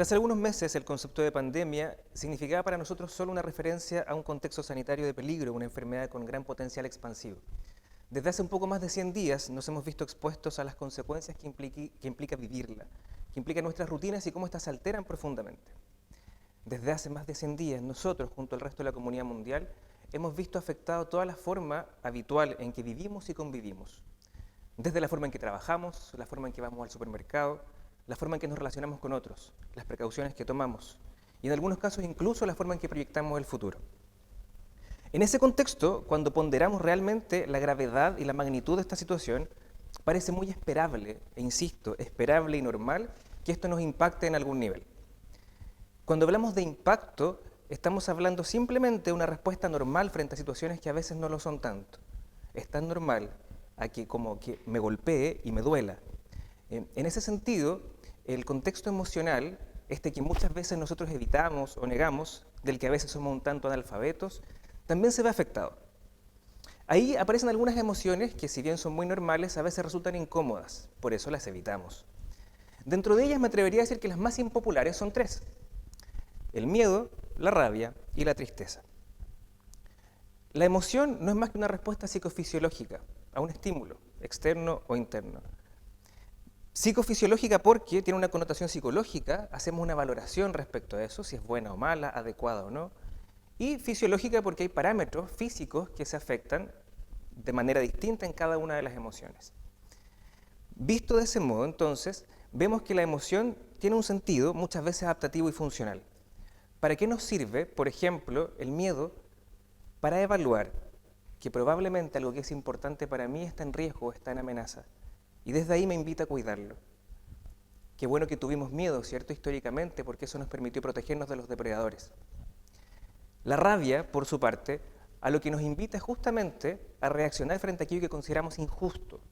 Hasta hace algunos meses el concepto de pandemia significaba para nosotros solo una referencia a un contexto sanitario de peligro, una enfermedad con gran potencial expansivo. Desde hace un poco más de 100 días nos hemos visto expuestos a las consecuencias que implica vivirla, que implica nuestras rutinas y cómo éstas se alteran profundamente. Desde hace más de 100 días nosotros, junto al resto de la comunidad mundial, hemos visto afectado toda la forma habitual en que vivimos y convivimos. Desde la forma en que trabajamos, la forma en que vamos al supermercado, la forma en que nos relacionamos con otros, las precauciones que tomamos y en algunos casos incluso la forma en que proyectamos el futuro. En ese contexto, cuando ponderamos realmente la gravedad y la magnitud de esta situación, parece muy esperable, e insisto, esperable y normal que esto nos impacte en algún nivel. Cuando hablamos de impacto, estamos hablando simplemente de una respuesta normal frente a situaciones que a veces no lo son tanto. Es tan normal como que me golpee y me duela. En ese sentido, el contexto emocional, que muchas veces nosotros evitamos o negamos, del que a veces somos un tanto analfabetos, también se ve afectado. Ahí aparecen algunas emociones que, si bien son muy normales, a veces resultan incómodas, por eso las evitamos. Dentro de ellas me atrevería a decir que las más impopulares son tres: el miedo, la rabia y la tristeza. La emoción no es más que una respuesta psicofisiológica a un estímulo, externo o interno. Psicofisiológica porque tiene una connotación psicológica, hacemos una valoración respecto a eso, si es buena o mala, adecuada o no. Y fisiológica porque hay parámetros físicos que se afectan de manera distinta en cada una de las emociones. Visto de ese modo, entonces, vemos que la emoción tiene un sentido muchas veces adaptativo y funcional. ¿Para qué nos sirve, por ejemplo, el miedo? Para evaluar que probablemente algo que es importante para mí está en riesgo o está en amenaza. Y desde ahí me invita a cuidarlo. Qué bueno que tuvimos miedo, ¿cierto? Históricamente, porque eso nos permitió protegernos de los depredadores. La rabia, por su parte, a lo que nos invita justamente a reaccionar frente a aquello que consideramos injusto,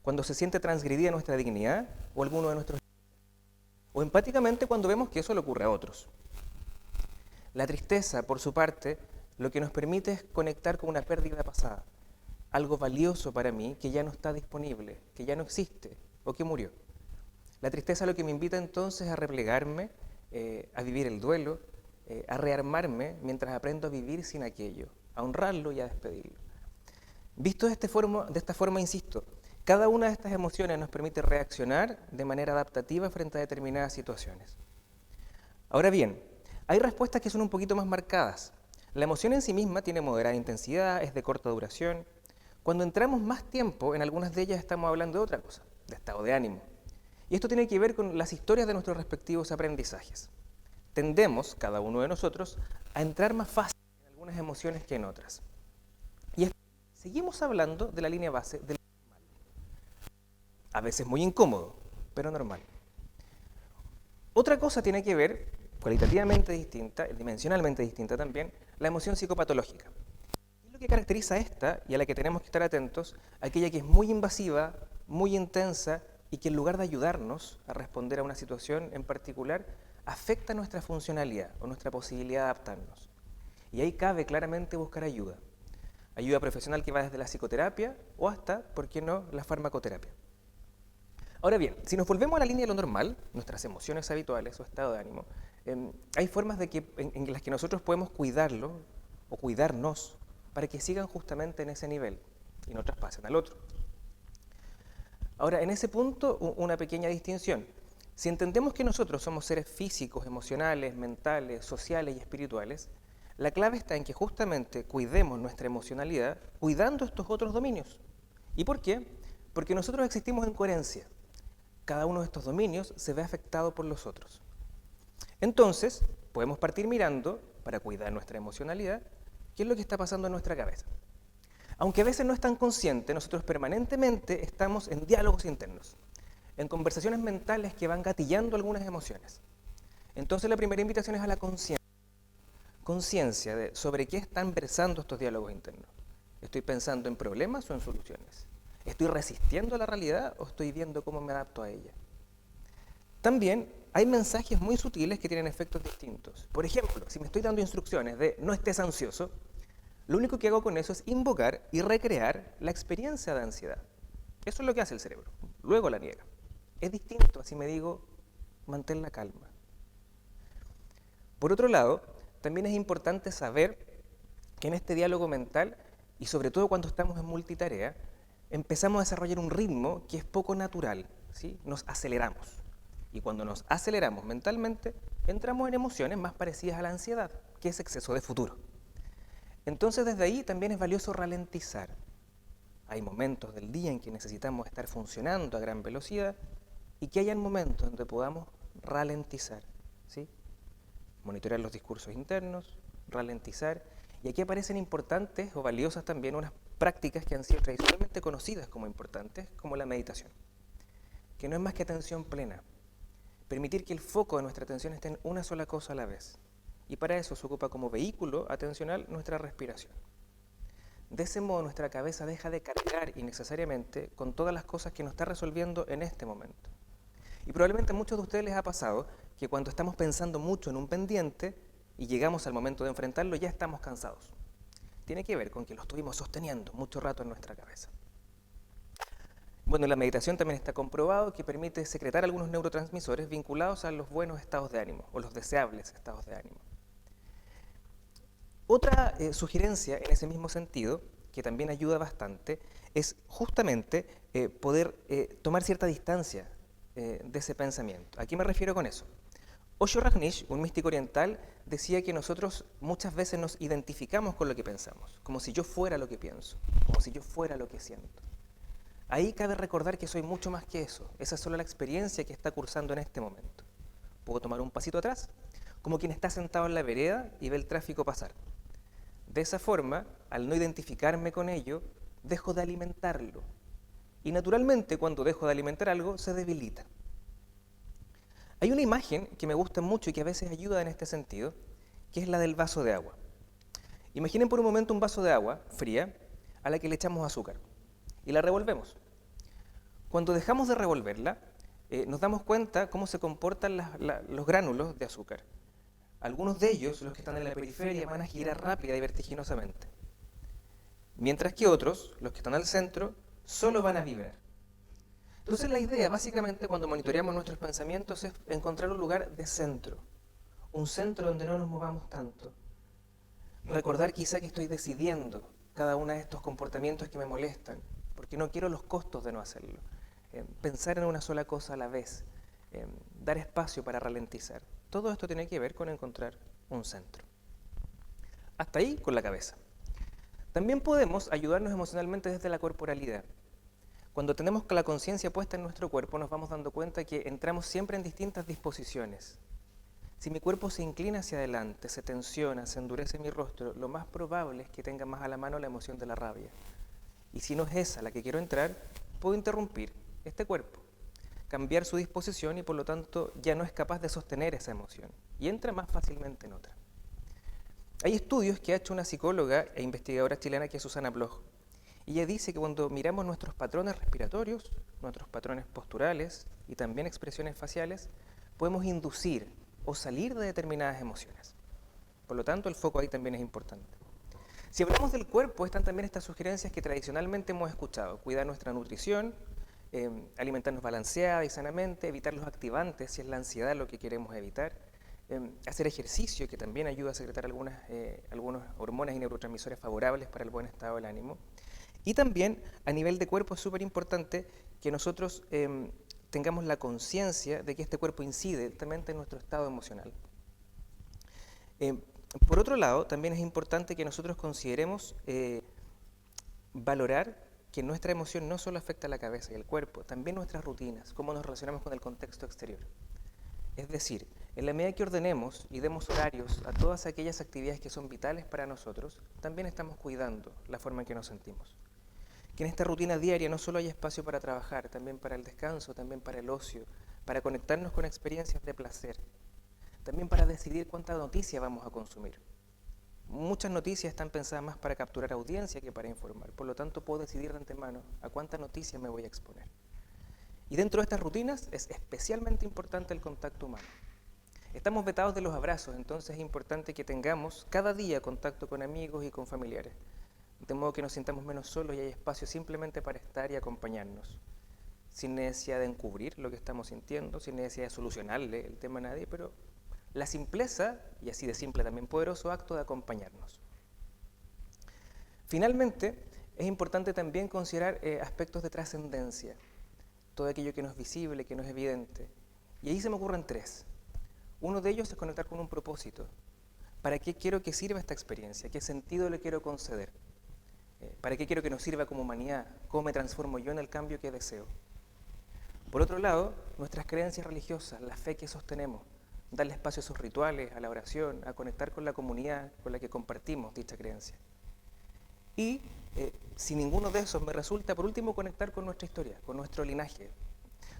cuando se siente transgredida nuestra dignidad o alguno de nuestros... o empáticamente cuando vemos que eso le ocurre a otros. La tristeza, por su parte, lo que nos permite es conectar con una pérdida pasada, algo valioso para mí que ya no está disponible, que ya no existe o que murió. La tristeza lo que me invita entonces a replegarme, a vivir el duelo, a rearmarme mientras aprendo a vivir sin aquello, a honrarlo y a despedirlo. Visto de esta forma, insisto, cada una de estas emociones nos permite reaccionar de manera adaptativa frente a determinadas situaciones. Ahora bien, hay respuestas que son un poquito más marcadas. La emoción en sí misma tiene moderada intensidad, es de corta duración. Cuando entramos más tiempo, en algunas de ellas estamos hablando de otra cosa, de estado de ánimo. Y esto tiene que ver con las historias de nuestros respectivos aprendizajes. Tendemos, cada uno de nosotros, a entrar más fácil en algunas emociones que en otras. Y seguimos hablando de la línea base del normal. A veces muy incómodo, pero normal. Otra cosa tiene que ver, cualitativamente distinta, dimensionalmente distinta también, la emoción psicopatológica. ¿Qué es lo que caracteriza a esta y a la que tenemos que estar atentos? Aquella que es muy invasiva, muy intensa y que en lugar de ayudarnos a responder a una situación en particular, afecta nuestra funcionalidad o nuestra posibilidad de adaptarnos. Y ahí cabe claramente buscar ayuda. Ayuda profesional que va desde la psicoterapia o hasta, ¿por qué no?, la farmacoterapia. Ahora bien, si nos volvemos a la línea de lo normal, nuestras emociones habituales o estado de ánimo, hay formas en las que nosotros podemos cuidarlo o cuidarnos para que sigan justamente en ese nivel y no traspasen al otro. Ahora, en ese punto, una pequeña distinción. Si entendemos que nosotros somos seres físicos, emocionales, mentales, sociales y espirituales, la clave está en que justamente cuidemos nuestra emocionalidad cuidando estos otros dominios. ¿Y por qué? Porque nosotros existimos en coherencia. Cada uno de estos dominios se ve afectado por los otros. Entonces, podemos partir mirando, para cuidar nuestra emocionalidad, qué es lo que está pasando en nuestra cabeza. Aunque a veces no es tan consciente, nosotros permanentemente estamos en diálogos internos, en conversaciones mentales que van gatillando algunas emociones. Entonces la primera invitación es a la conciencia. Conciencia de sobre qué están versando estos diálogos internos. ¿Estoy pensando en problemas o en soluciones? ¿Estoy resistiendo a la realidad o estoy viendo cómo me adapto a ella? También hay mensajes muy sutiles que tienen efectos distintos. Por ejemplo, si me estoy dando instrucciones de no estés ansioso, lo único que hago con eso es invocar y recrear la experiencia de ansiedad. Eso es lo que hace el cerebro. Luego la niega. Es distinto, así me digo, mantén la calma. Por otro lado, también es importante saber que en este diálogo mental, y sobre todo cuando estamos en multitarea, empezamos a desarrollar un ritmo que es poco natural, ¿sí? Nos aceleramos. Y cuando nos aceleramos mentalmente, entramos en emociones más parecidas a la ansiedad, que es exceso de futuro. Entonces, desde ahí también es valioso ralentizar. Hay momentos del día en que necesitamos estar funcionando a gran velocidad y que hayan momentos donde podamos ralentizar, ¿sí? Monitorear los discursos internos, ralentizar. Y aquí aparecen importantes o valiosas también unas prácticas que han sido tradicionalmente conocidas como importantes, como la meditación, que no es más que atención plena. Permitir que el foco de nuestra atención esté en una sola cosa a la vez. Y para eso se ocupa como vehículo atencional nuestra respiración. De ese modo nuestra cabeza deja de cargar innecesariamente con todas las cosas que nos está resolviendo en este momento. Y probablemente a muchos de ustedes les ha pasado que cuando estamos pensando mucho en un pendiente y llegamos al momento de enfrentarlo ya estamos cansados. Tiene que ver con que lo estuvimos sosteniendo mucho rato en nuestra cabeza. Bueno, la meditación también está comprobado que permite secretar algunos neurotransmisores vinculados a los buenos estados de ánimo o los deseables estados de ánimo. Otra sugerencia en ese mismo sentido, que también ayuda bastante, es justamente poder tomar cierta distancia de ese pensamiento. ¿A qué me refiero con eso? Osho Rajneesh, un místico oriental, decía que nosotros muchas veces nos identificamos con lo que pensamos, como si yo fuera lo que pienso, como si yo fuera lo que siento. Ahí cabe recordar que soy mucho más que eso, esa es solo la experiencia que está cursando en este momento. Puedo tomar un pasito atrás, como quien está sentado en la vereda y ve el tráfico pasar. De esa forma, al no identificarme con ello, dejo de alimentarlo. Y naturalmente, cuando dejo de alimentar algo, se debilita. Hay una imagen que me gusta mucho y que a veces ayuda en este sentido, que es la del vaso de agua. Imaginen por un momento un vaso de agua fría a la que le echamos azúcar y la revolvemos. Cuando dejamos de revolverla, nos damos cuenta cómo se comportan los gránulos de azúcar. Algunos de ellos, los que están en la periferia, van a girar rápida y vertiginosamente. Mientras que otros, los que están al centro, solo van a vibrar. Entonces la idea, básicamente, cuando monitoreamos nuestros pensamientos es encontrar un lugar de centro. Un centro donde no nos movamos tanto. Recordar quizá que estoy decidiendo cada uno de estos comportamientos que me molestan, porque no quiero los costos de no hacerlo. Pensar en una sola cosa a la vez. Dar espacio para ralentizar. Todo esto tiene que ver con encontrar un centro. Hasta ahí con la cabeza. También podemos ayudarnos emocionalmente desde la corporalidad. Cuando tenemos la conciencia puesta en nuestro cuerpo, nos vamos dando cuenta que entramos siempre en distintas disposiciones. Si mi cuerpo se inclina hacia adelante, se tensiona, se endurece mi rostro, lo más probable es que tenga más a la mano la emoción de la rabia. Y si no es esa la que quiero entrar, puedo interrumpir este cuerpo, cambiar su disposición y por lo tanto ya no es capaz de sostener esa emoción y entra más fácilmente en otra. Hay estudios que ha hecho una psicóloga e investigadora chilena que es Susana Bloch. Y ella dice que cuando miramos nuestros patrones respiratorios, nuestros patrones posturales y también expresiones faciales, podemos inducir o salir de determinadas emociones. Por lo tanto, el foco ahí también es importante. Si hablamos del cuerpo, están también estas sugerencias que tradicionalmente hemos escuchado. Cuidar nuestra nutrición, alimentarnos balanceada y sanamente, evitar los activantes si es la ansiedad lo que queremos evitar, hacer ejercicio que también ayuda a secretar algunas hormonas y neurotransmisores favorables para el buen estado del ánimo. Y también a nivel de cuerpo es súper importante que nosotros tengamos la conciencia de que este cuerpo incide directamente en nuestro estado emocional. Por otro lado, también es importante que nosotros consideremos valorar que nuestra emoción no solo afecta a la cabeza y el cuerpo, también nuestras rutinas, cómo nos relacionamos con el contexto exterior. Es decir, en la medida que ordenemos y demos horarios a todas aquellas actividades que son vitales para nosotros, también estamos cuidando la forma en que nos sentimos. Que en esta rutina diaria no solo hay espacio para trabajar, también para el descanso, también para el ocio, para conectarnos con experiencias de placer, también para decidir cuánta noticia vamos a consumir. Muchas noticias están pensadas más para capturar audiencia que para informar, por lo tanto puedo decidir de antemano a cuánta noticia me voy a exponer. Y dentro de estas rutinas es especialmente importante el contacto humano. Estamos vetados de los abrazos, entonces es importante que tengamos cada día contacto con amigos y con familiares, de modo que nos sintamos menos solos y hay espacio simplemente para estar y acompañarnos, sin necesidad de encubrir lo que estamos sintiendo, sin necesidad de solucionarle el tema a nadie, pero la simpleza, y así de simple también poderoso, acto de acompañarnos. Finalmente, es importante también considerar aspectos de trascendencia, todo aquello que no es visible, que no es evidente. Y ahí se me ocurren tres. Uno de ellos es conectar con un propósito. ¿Para qué quiero que sirva esta experiencia? ¿Qué sentido le quiero conceder? ¿Para qué quiero que nos sirva como humanidad? ¿Cómo me transformo yo en el cambio que deseo? Por otro lado, nuestras creencias religiosas, la fe que sostenemos, darle espacio a sus rituales, a la oración, a conectar con la comunidad con la que compartimos dicha creencia. Y si ninguno de esos me resulta, por último, conectar con nuestra historia, con nuestro linaje.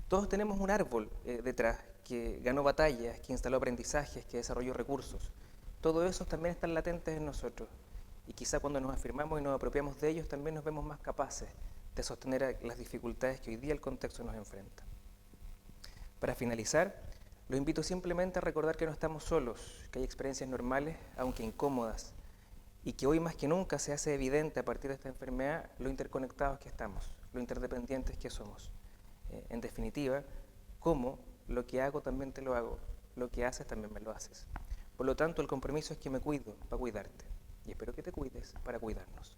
Todos tenemos un árbol detrás que ganó batallas, que instaló aprendizajes, que desarrolló recursos. Todos esos también están latentes en nosotros. Y quizá cuando nos afirmamos y nos apropiamos de ellos, también nos vemos más capaces de sostener las dificultades que hoy día el contexto nos enfrenta. Para finalizar, lo invito simplemente a recordar que no estamos solos, que hay experiencias normales, aunque incómodas, y que hoy más que nunca se hace evidente a partir de esta enfermedad lo interconectados que estamos, lo interdependientes que somos. En definitiva, como lo que hago también te lo hago, lo que haces también me lo haces. Por lo tanto, el compromiso es que me cuido para cuidarte, y espero que te cuides para cuidarnos.